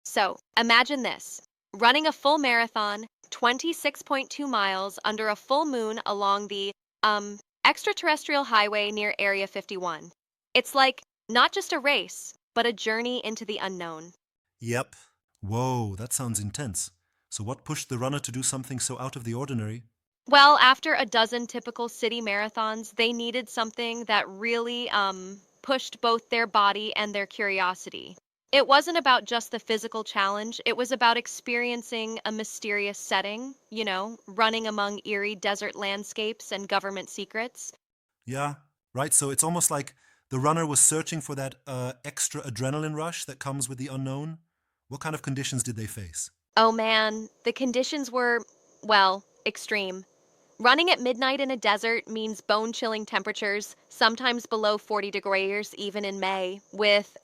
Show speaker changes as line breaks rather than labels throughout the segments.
So, imagine this running a full marathon, 26.2 miles under a full moon along the Extraterrestrial Highway near Area 51. It's like not just a race, but a journey into the unknown.
Yep. Whoa, that sounds intense. So, what pushed the runner to do something so out of the ordinary?
Well, after a dozen typical city marathons, they needed something that really pushed both their body and their curiosity. It wasn't about just the physical challenge, it was about experiencing a mysterious setting, running among eerie desert landscapes and government secrets.
Yeah, right. So, it's almost like the runner was searching for that extra adrenaline rush that comes with the unknown. What kind of conditions did they face?
Oh man, the conditions were, well, extreme. Running at midnight in a desert means bone chilling temperatures, sometimes below 40 degrees, even in May, with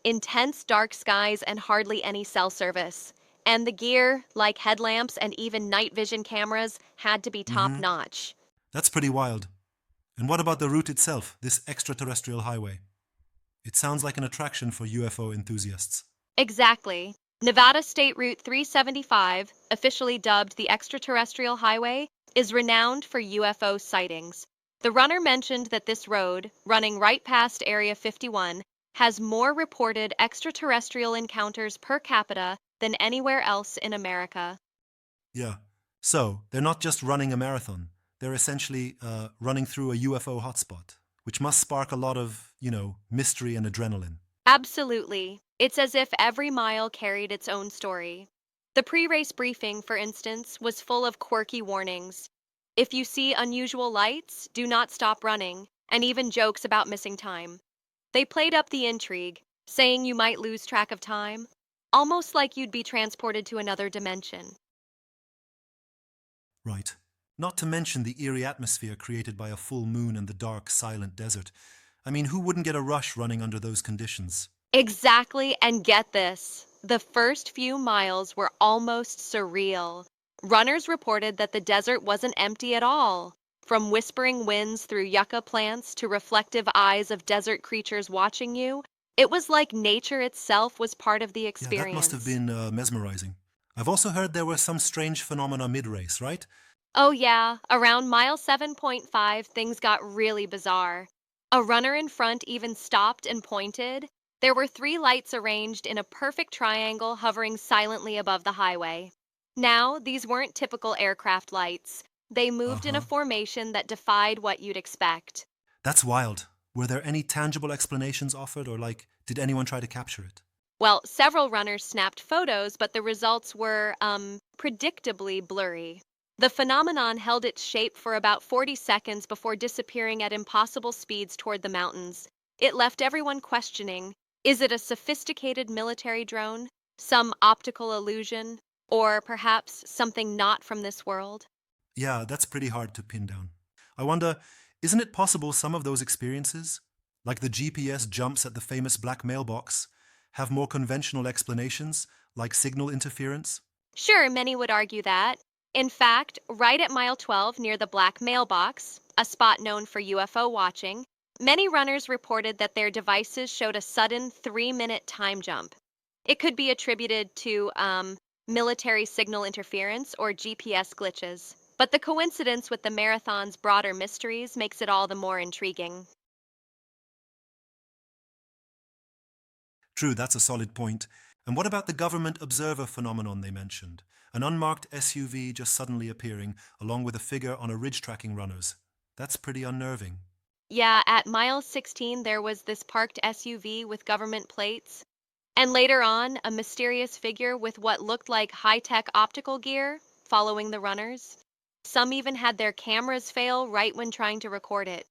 intense dark skies and hardly any cell service. And the gear, like headlamps and even night vision cameras, had to be top
Mm-hmm.
notch.
That's pretty wild. And what about the route itself, this extraterrestrial highway? It sounds like an attraction for UFO enthusiasts.
Exactly. Nevada State Route 375, officially dubbed the Extraterrestrial Highway, is renowned for UFO sightings. The runner mentioned that this road, running right past Area 51, has more reported extraterrestrial encounters per capita than anywhere else in America.
Yeah. So, they're not just running a marathon, they're essentially running through a UFO hotspot, which must spark a lot of, mystery and adrenaline.
Absolutely. It's as if every mile carried its own story. The pre race briefing, for instance, was full of quirky warnings. If you see unusual lights, do not stop running, and even jokes about missing time. They played up the intrigue, saying you might lose track of time, almost like you'd be transported to another dimension.
Right. Not to mention the eerie atmosphere created by a full moon and the dark, silent desert. I mean, who wouldn't get a rush running under those conditions?
Exactly, and get this. The first few miles were almost surreal. Runners reported that the desert wasn't empty at all. From whispering winds through yucca plants to reflective eyes of desert creatures watching you, it was like nature itself was part of the
Yeah, that must have
experience.
been mesmerizing. I've also heard there were some strange phenomena mid race, right?
Oh, yeah, around mile 7.5, things got really bizarre. A runner in front even stopped and pointed. There were three lights arranged in a perfect triangle hovering silently above the highway. Now, these weren't typical aircraft lights. They
Uh
moved in a
huh.
formation that defied what you'd expect.
That's wild. Were there any tangible explanations offered, or did anyone try to capture it?
Well, several runners snapped photos, but the results were, predictably blurry. The phenomenon held its shape for about 40 seconds before disappearing at impossible speeds toward the mountains. It left everyone questioning, is it a sophisticated military drone, some optical illusion, or perhaps something not from this world?
Yeah, that's pretty hard to pin down. I wonder, isn't it possible some of those experiences, like the GPS jumps at the famous black mailbox, have more conventional explanations, like signal interference?
Sure, many would argue that. In fact, right at mile 12 near the Black Mailbox, a spot known for UFO watching, many runners reported that their devices showed a sudden 3-minute time jump. It could be attributed to military signal interference or GPS glitches. But the coincidence with the marathon's broader mysteries makes it all the more intriguing.
True, that's a solid point. And what about the government observer phenomenon they mentioned? An unmarked SUV just suddenly appearing, along with a figure on a ridge tracking runners. That's pretty unnerving.
Yeah, at mile 16, there was this parked SUV with government plates. And later on, a mysterious figure with what looked like high tech optical gear following the runners. Some even had their cameras fail right when trying to record it.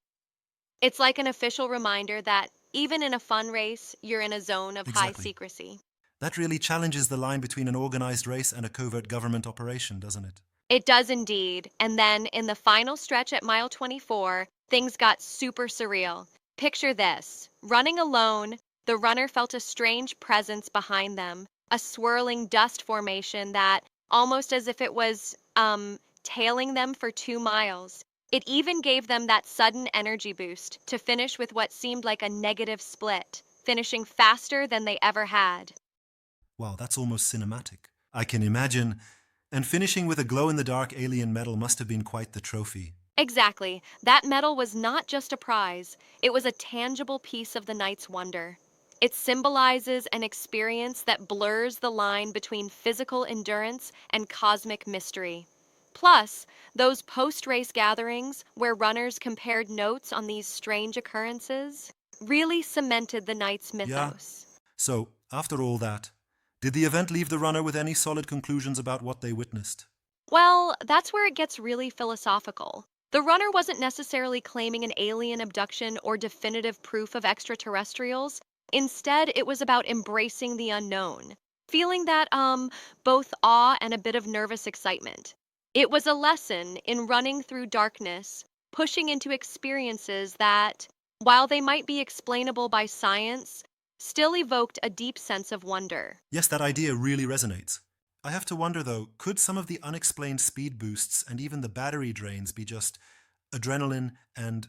It's like an official reminder that even in a fun race, you're in a zone of high
Exactly.
secrecy.
That really challenges the line between an organized race and a covert government operation, doesn't it?
It does indeed. And then in the final stretch at mile 24, things got super surreal. Picture this running alone, the runner felt a strange presence behind them, a swirling dust formation that, almost as if it was tailing them for 2 miles. It even gave them that sudden energy boost to finish with what seemed like a negative split, finishing faster than they ever had.
Wow, that's almost cinematic. I can imagine. And finishing with a glow in the dark alien medal must have been quite the trophy.
Exactly. That medal was not just a prize, it was a tangible piece of the night's wonder. It symbolizes an experience that blurs the line between physical endurance and cosmic mystery. Plus, those post race gatherings where runners compared notes on these strange occurrences really cemented the night's
Yeah?
mythos.
So, after all that, did the event leave the runner with any solid conclusions about what they witnessed?
Well, that's where it gets really philosophical. The runner wasn't necessarily claiming an alien abduction or definitive proof of extraterrestrials. Instead, it was about embracing the unknown, feeling that, both awe and a bit of nervous excitement. It was a lesson in running through darkness, pushing into experiences that, while they might be explainable by science, still evoked a deep sense of wonder.
Yes, that idea really resonates. I have to wonder though, could some of the unexplained speed boosts and even the battery drains be just adrenaline and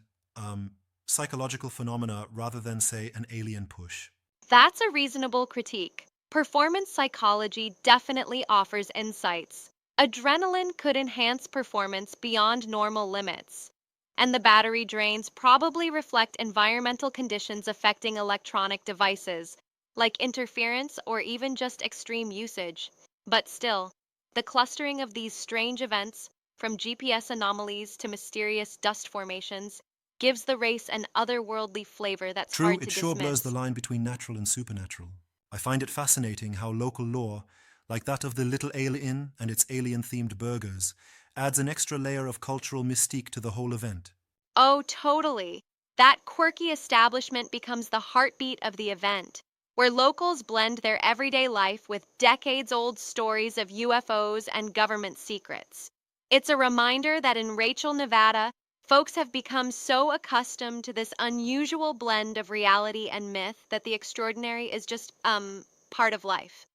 psychological phenomena rather than, say, an alien push?
That's a reasonable critique. Performance psychology definitely offers insights. Adrenaline could enhance performance beyond normal limits, and the battery drains probably reflect environmental conditions affecting electronic devices, like interference or even just extreme usage. But still, the clustering of these strange events, from GPS anomalies to mysterious dust formations, gives the race an otherworldly flavor that's
True,
hard
it
to
sure blurs the
dismiss.
line between natural and supernatural. I find it fascinating how local lore, like that of the Little Ale Inn and its alien themed burgers, adds an extra layer of cultural mystique to the whole event.
Oh, totally. That quirky establishment becomes the heartbeat of the event, where locals blend their everyday life with decades old stories of UFOs and government secrets. It's a reminder that in Rachel, Nevada, folks have become so accustomed to this unusual blend of reality and myth that the extraordinary is just, part of life.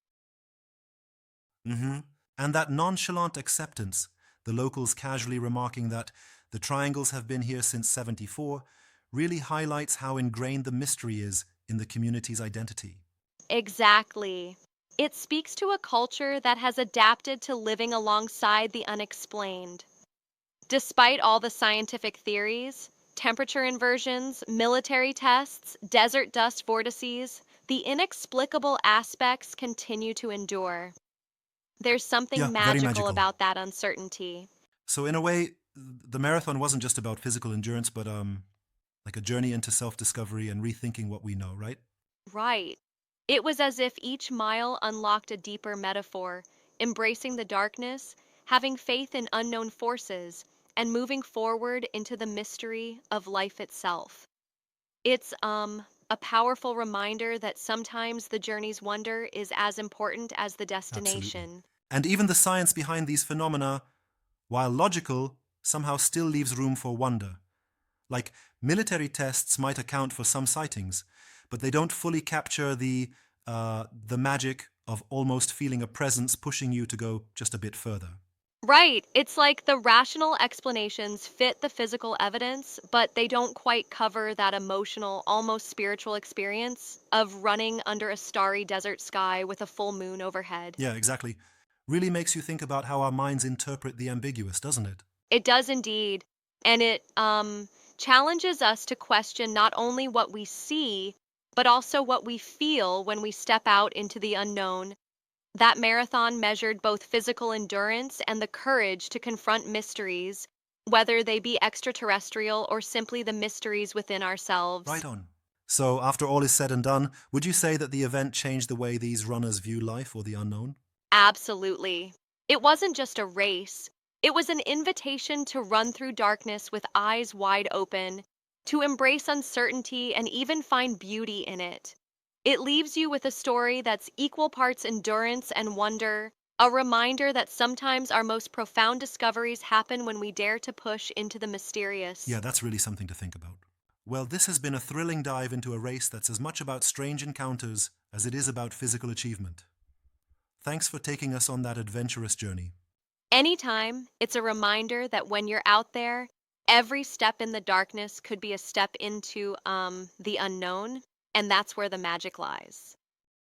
Hmm. And that nonchalant acceptance, the locals casually remarking that the triangles have been here since 74, really highlights how ingrained the mystery is in the community's identity.
Exactly. It speaks to a culture that has adapted to living alongside the unexplained. Despite all the scientific theories, temperature inversions, military tests, desert dust vortices, the inexplicable aspects continue to endure. There's
Yeah,
something
very
magical
magical.
about that uncertainty.
So in a way, the marathon wasn't just about physical endurance, but like a journey into self-discovery and rethinking what we know, right?
Right. It was as if each mile unlocked a deeper metaphor, embracing the darkness, having faith in unknown forces, and moving forward into the mystery of life itself. It's a powerful reminder that sometimes the journey's wonder is as important as the
Absolutely.
destination.
And even the science behind these phenomena, while logical, somehow still leaves room for wonder. Like military tests might account for some sightings, but they don't fully capture the magic of almost feeling a presence pushing you to go just a bit further.
Right. It's like the rational explanations fit the physical evidence, but they don't quite cover that emotional, almost spiritual experience of running under a starry desert sky with a full moon overhead.
Yeah, exactly. Really makes you think about how our minds interpret the ambiguous, doesn't it?
It does indeed. And it challenges us to question not only what we see, but also what we feel when we step out into the unknown. That marathon measured both physical endurance and the courage to confront mysteries, whether they be extraterrestrial or simply the mysteries within
Right
ourselves.
on. So, after all is said and done, would you say that the event changed the way these runners view life or the unknown?
Absolutely. It wasn't just a race, it was an invitation to run through darkness with eyes wide open, to embrace uncertainty and even find beauty in it. It leaves you with a story that's equal parts endurance and wonder, a reminder that sometimes our most profound discoveries happen when we dare to push into the
Yeah,
mysterious.
that's really something to think about. Well, this has been a thrilling dive into a race that's as much about strange encounters as it is about physical achievement. Thanks for taking us on that adventurous journey.
Anytime, it's a reminder that when you're out there, every step in the darkness could be a step into the unknown, and that's where the magic lies.